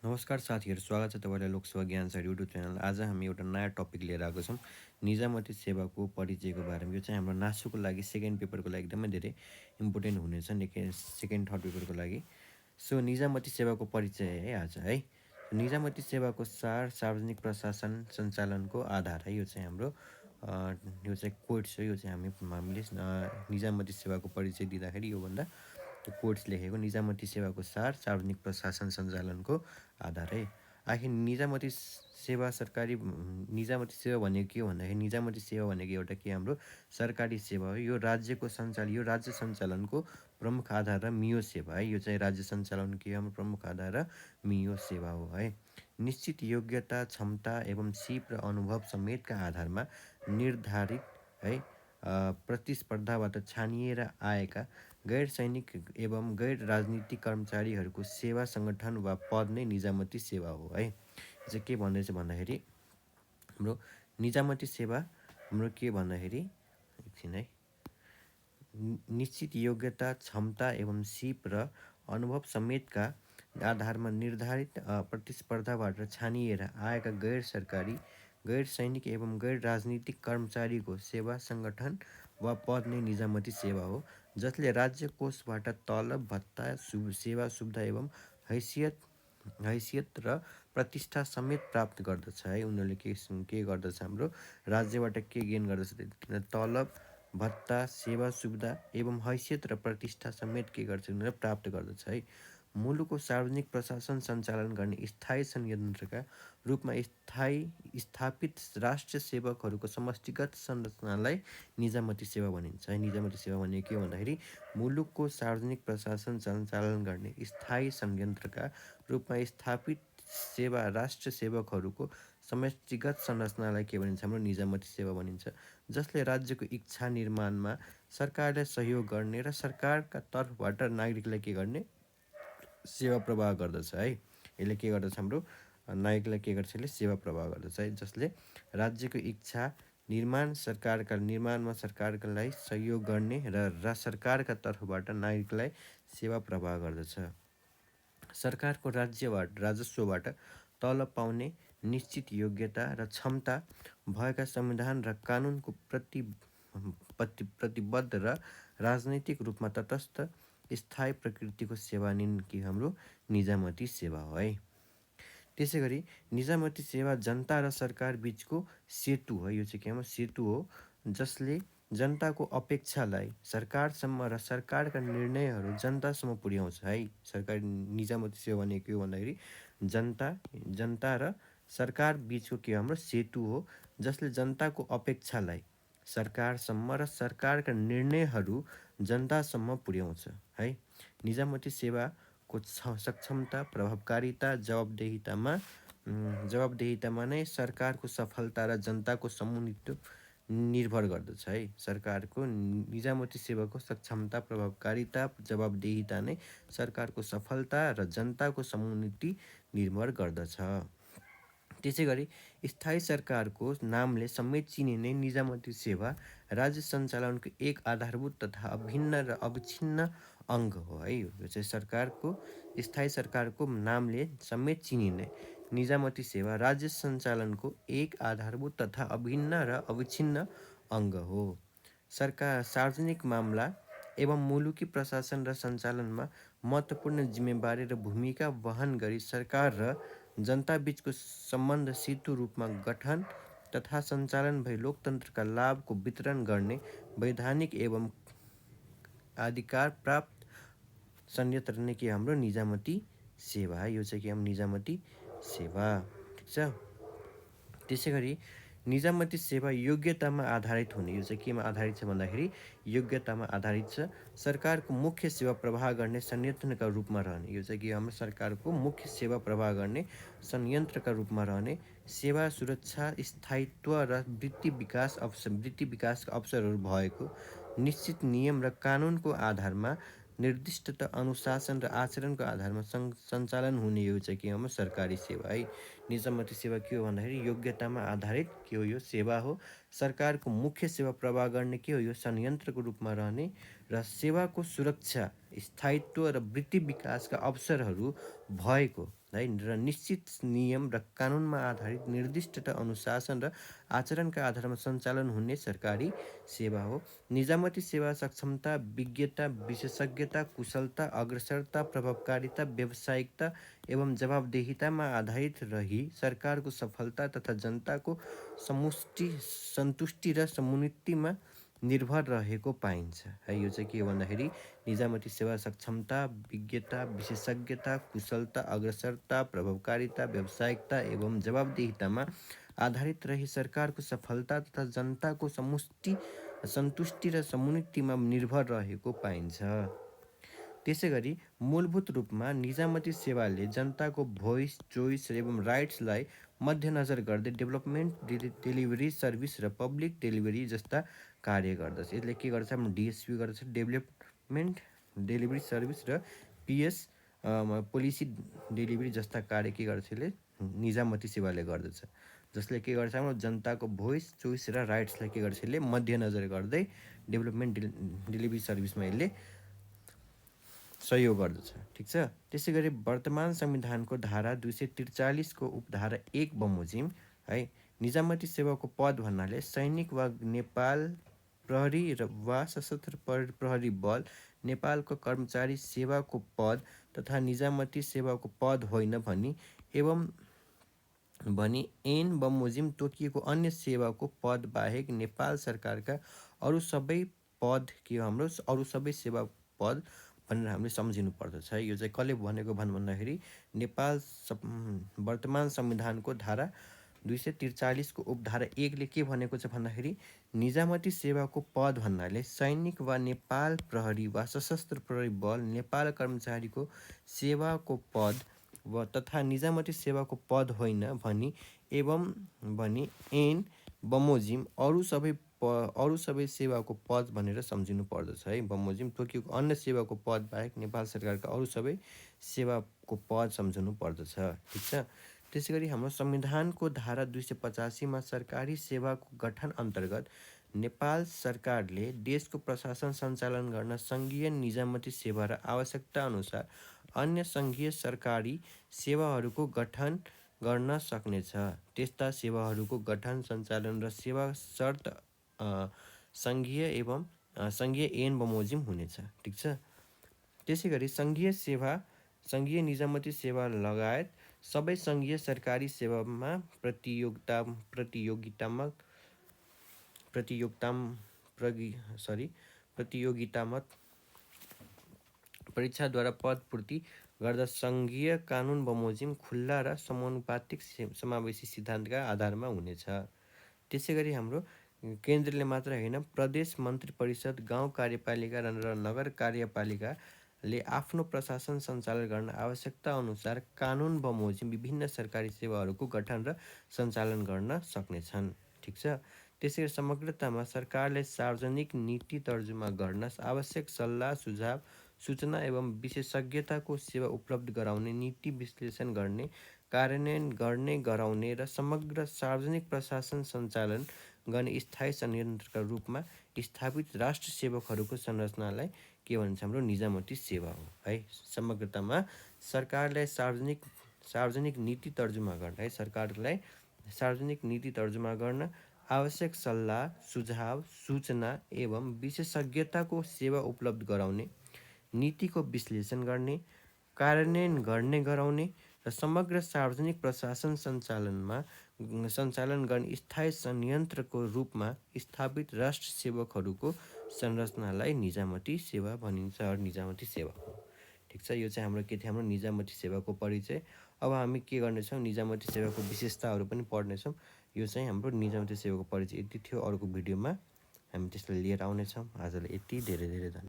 नमस्कार साथीहरू, स्वागत छ तपाईँलाई लोकसेवा ज्ञान सर युट्युब च्यानल। आज हामी एउटा नयाँ टपिक लिएर आएको छौँ, निजामती सेवाको परिचयको बारेमा। यो चाहिँ हाम्रो नासुको लागि सेकेन्ड पेपरको लागि एकदमै धेरै इम्पोर्टेन्ट हुनेछ, सेकेन्ड थर्ड पेपरको लागि। सो निजामती सेवाको परिचय है आज है। निजामती सेवाको सार सार्वजनिक प्रशासन सञ्चालनको आधार है। यो चाहिँ हाम्रो यो चाहिँ कोट्स हो। यो चाहिँ हामीले निजामती सेवाको परिचय दिँदाखेरि योभन्दा कोट्स लेखेको निजामती सेवाको सार सार्वजनिक प्रशासन सञ्चालनको आधार है। आखिर निजामती सेवा निजामती सेवा भनेको के हो भन्दाखेरि निजामती सेवा भनेको एउटा के हाम्रो सरकारी सेवा हो। यो राज्य सञ्चालनको प्रमुख आधार र मियो सेवा है। यो चाहिँ राज्य सञ्चालन के हाम्रो प्रमुख आधार र मियो सेवा हो है। निश्चित योग्यता, क्षमता एवं सिप र अनुभव समेतका आधारमा निर्धारित है प्रतिस्पर्धाबाट छानिएर आएका गैर सैनिक एवं गैर राजनीतिक कर्मचारीहरूको सेवा सङ्गठन वा पद नै निजामती सेवा हो है। यो चाहिँ के भन्दैछ भन्दाखेरि हाम्रो निजामती सेवा हाम्रो के भन्दाखेरि एकछिन है, निश्चित योग्यता, क्षमता एवं सिप र अनुभव समेतका आधारमा निर्धारित प्रतिस्पर्धाबाट छानिएर आएका गैर सरकारी, गैर सैनिक एवं गैर राजनीतिक कर्मचारीको सेवा सङ्गठन वा पद नै निजामती सेवा हो, जसले राज्य कोषबाट तलब भत्ता, सेवा सुविधा एवं हैसियत र प्रतिष्ठा समेत प्राप्त गर्दछ है। उनीहरूले के गर्दछ, हाम्रो राज्यबाट के गेन गर्दछ, तलब भत्ता, सेवा सुविधा एवं हैसियत र प्रतिष्ठा समेत के गर्छ, उनीहरूले प्राप्त गर्दछ है। मुलुकको सार्वजनिक प्रशासन सञ्चालन गर्ने स्थायी संयन्त्रका रूपमा स्थापित राष्ट्र सेवकहरूको समष्टिगत संरचनालाई निजामती सेवा भनिन्छ है। निजामती सेवा भनेको के हो भन्दाखेरि मुलुकको सार्वजनिक प्रशासन सञ्चालन गर्ने स्थायी संयन्त्रका रूपमा स्थापित राष्ट्र सेवकहरूको समष्टिगत संरचनालाई के भनिन्छ, हाम्रो निजामती सेवा भनिन्छ, जसले राज्यको इच्छा निर्माणमा सरकारलाई सहयोग गर्ने र सरकारका तर्फबाट नागरिकलाई के गर्ने, सेवा प्रवाह गर्दछ है। यसले के गर्दछ, हाम्रो नागरिकलाई के गर्छ, यसले सेवा प्रवाह गर्दछ है, जसले राज्यको इच्छा सरकारका निर्माणमा सरकारलाई सहयोग गर्ने र सरकारका तर्फबाट नागरिकलाई सेवा प्रवाह गर्दछ। सरकारको राजस्वबाट तलब पाउने निश्चित योग्यता र क्षमता भएका संविधान र कानुनको प्रतिबद्ध र राजनैतिक रूपमा तटस्थ स्थायी प्रकृतिको सेवा कि हाम्रो निजामती सेवा हो है। त्यसै गरी निजामती सेवा जनता र सरकार बिचको सेतु हो। यो चाहिँ के हो, सेतु हो, जसले जनताको अपेक्षालाई सरकारसम्म र सरकारका निर्णयहरू जनतासम्म पुर्याउँछ है। सरकारी निजामती सेवा भनेको के हो भन्दाखेरि जनता र सरकार बिचको के हाम्रो सेतु हो, जसले जनताको अपेक्षालाई सरकारसम्म र सरकारका निर्णयहरू जनतासम्म पुर्याउँछ है। निजामती सेवाको सक्षमता, प्रभावकारिता, जवाबदेहितामा नै सरकारको सफलता र जनताको समुन्नति निर्भर गर्दछ है। सरकारको निजामती सेवाको सक्षमता, प्रभावकारिता, जवाबदेहिता नै सरकारको सफलता र जनताको समुन्नति निर्भर गर्दछ। त्यसै गरी स्थायी सरकारको नामले समेत चिनिने निजामती सेवा राज्य सञ्चालनको एक आधारभूत तथा अभिन्न र अविच्छिन्न अङ्ग हो है। यो चाहिँ स्थायी सरकारको नामले समेत चिनिने निजामती सेवा राज्य सञ्चालनको एक आधारभूत तथा अभिन्न र अविच्छिन्न अङ्ग हो। सार्वजनिक मामला एवं मुलुकी प्रशासन र सञ्चालनमा महत्त्वपूर्ण जिम्मेवारी र भूमिका वहन गरी सरकार र जनता बिचको सम्बन्ध सेतु रूपमा गठन तथा सञ्चालन भई लोकतन्त्रका लाभको वितरण गर्ने वैधानिक एवं अधिकार प्राप्त संयन्त्र नै के हाम्रो निजामती सेवा है। यो चाहिँ के हाम्रो निजामती सेवा, ठिक छ। त्यसै गरी निजामती सेवा योग्यतामा आधारित हुने। यो चाहिँ केमा आधारित छ भन्दाखेरि योग्यतामा आधारित छ। सरकारको मुख्य सेवा प्रवाह गर्ने संयन्त्रका रूपमा रहने। यो चाहिँ के हाम्रो सरकारको मुख्य सेवा प्रवाह गर्ने संयन्त्रका रूपमा रहने, सेवा सुरक्षा, स्थायित्व र वृत्ति विकासका अवसरहरू भएको, निश्चित नियम र कानुनको आधारमा निर्दिष्ट अनुशासन र आचरणको आधारमा सञ्चालन हुने। यो चाहिँ के हो, सरकारी सेवा है। निजामती सेवा के हो भन्दाखेरि योग्यतामा आधारित के हो, यो सेवा हो। सरकारको मुख्य सेवा प्रवाह गर्ने के हो, यो संयन्त्रको रूपमा रहने र सेवाको सुरक्षा स्थायित्व र वृत्ति विकासका अवसरहरू भएको है र निश्चित नियम र कानुनमा आधारित निर्दिष्ट अनुशासन र आचरणका आधारमा सञ्चालन हुने सरकारी सेवा हो। निजामती सेवा सक्षमता, विज्ञता, विशेषज्ञता, कुशलता, अग्रसरता, प्रभावकारिता, व्यावसायिकता एवं जवाबदेहितामा आधारित रही सरकारको सफलता तथा जनताको समुष्टि सन्तुष्टि र समुन्नतिमा निर्भर रहेको पाइन्छ है। यो चाहिँ के हो भन्दाखेरि निजामती सेवा सक्षमता, विज्ञता, विशेषज्ञता, कुशलता, अग्रसरता, प्रभावकारिता, व्यावसायिकता एवं जवाबदेहितामा आधारित रही सरकारको सफलता तथा जनताको सन्तुष्टि र समुन्नतिमा निर्भर रहेको पाइन्छ। त्यसै गरी मूलभूत रूपमा निजामती सेवाले जनताको भोइस, चोइस एवं राइट्सलाई मध्यनजर गर्दै डेभलपमेन्ट, डेलिभरी सर्भिस र पब्लिक डेलिभरी जस्ता कार्य गर्दछ। यसले के गर्छ? हाम्रो डिएसपी गर्दछ डेभलपमेन्ट, डेलिभरी सर्भिस र पिएस पोलिसी डेलिभरी जस्ता कार्य के गर्छ? यसले निजामती सेवाले गर्दछ, जसले के गर्छ? हाम्रो जनताको भोइस, चोइस र राइट्सलाई के गर्छ? यसले मध्यनजर गर्दै डेभलपमेन्ट, डेलिभरी सर्भिसमा यसले सहयोग गर्दछ। ठिक छ। त्यसै गरी वर्तमान संविधानको धारा 243 को उपधारा 1 बमोजिम है निजामती सेवाको पद भन्नाले सैनिक वा नेपाल प्रहरी वा सशस्त्र प्रहरी बल, नेपालको कर्मचारी सेवाको पद तथा निजामती सेवाको पद होइन भनी ऐन बमोजिम तोकिएको अन्य सेवाको पद बाहेक नेपाल सरकारका अरू सबै पद के हाम्रो अरू सबै सेवा पद भनेर हामीले सम्झिनु पर्दछ है। यो चाहिँ कसले भनेको भन्दाखेरि नेपाल वर्तमान संविधानको धारा 243 को उपधारा 1 ले के भनेको छ भन्दाखेरि निजामती सेवाको पद भन्नाले सैनिक वा नेपाल प्रहरी वा सशस्त्र प्रहरी बल, नेपाल कर्मचारीको सेवाको पद व तथा निजामती सेवाको पद होइन भनी ऐन बमोजिम अरू सबै सेवाको पद भनेर सम्झिनु पर्दछ है। बमोजिम तोकिएको अन्य सेवाको पद बाहेक नेपाल सरकारका अरू सबै सेवाको पद सम्झनु पर्दछ। ठिक छ। त्यसै गरी हाम्रो संविधानको धारा 285 सरकारी सेवाको गठन अन्तर्गत नेपाल सरकारले देशको प्रशासन सञ्चालन गर्न सङ्घीय निजामती सेवा र आवश्यकता अनुसार अन्य सङ्घीय सरकारी सेवाहरूको गठन गर्न सक्नेछ। त्यस्ता सेवाहरूको गठन, सञ्चालन र सेवा शर्त सङ्घीय ऐन बमोजिम हुनेछ। ठिक छ। त्यसै गरी सङ्घीय निजामती सेवा लगायत सबै सङ्घीय सरकारी सेवामा प्रतियोगितात्मक परीक्षाद्वारा पद पूर्ति गर्दा सङ्घीय कानुन बमोजिम खुल्ला र समानुपातिक समावेशी सिद्धान्तका आधारमा हुनेछ। त्यसै गरी हाम्रो केन्द्रले मात्र होइन, प्रदेश मन्त्री परिषद, गाउँ कार्यपालिका र नगर कार्यपालिकाले आफ्नो प्रशासन सञ्चालन गर्न आवश्यकता अनुसार कानुन बमोजिम विभिन्न सरकारी सेवाहरूको गठन र सञ्चालन गर्न सक्नेछन्। ठिक छ। त्यसै गरी समग्रतामा सरकारले सार्वजनिक नीति तर्जुमा गर्न, आवश्यक सल्लाह, सुझाव, सूचना एवं विशेषज्ञताको सेवा उपलब्ध गराउने, नीति विश्लेषण गर्ने, कार्यान्वयन गर्ने, गराउने र समग्र सार्वजनिक प्रशासन सञ्चालन गर्ने स्थायी संयन्त्रका रूपमा स्थापित राष्ट्र सेवकहरूको संरचनालाई के भन्छ? हाम्रो निजामती सेवा हो है। समग्रतामा सरकारलाई सार्वजनिक नीति तर्जुमा गर्न है, सरकारलाई सार्वजनिक नीति तर्जुमा गर्न, आवश्यक सल्लाह, सुझाव, सूचना एवं विशेषज्ञताको सेवा उपलब्ध गराउने, नीतिको विश्लेषण गर्ने, कार्यान्वयन गर्ने, गराउने र समग्र सार्वजनिक प्रशासन सञ्चालन गर्ने स्थायी संयन्त्रको रूपमा स्थापित राष्ट्र सेवकहरूको संरचनालाई निजामती सेवा भनिन्छ। निजामती सेवा हो। ठिक छ। यो चाहिँ हाम्रो के थियो? हाम्रो निजामती सेवाको परिचय। अब हामी के गर्नेछौँ? निजामती सेवाको विशेषताहरू पनि पढ्नेछौँ। यो चाहिँ हाम्रो निजामती सेवाको परिचय यति थियो। अर्को भिडियोमा हामी त्यसलाई लिएर आउनेछौँ। आजलाई यति। धेरै धेरै धन्यवाद।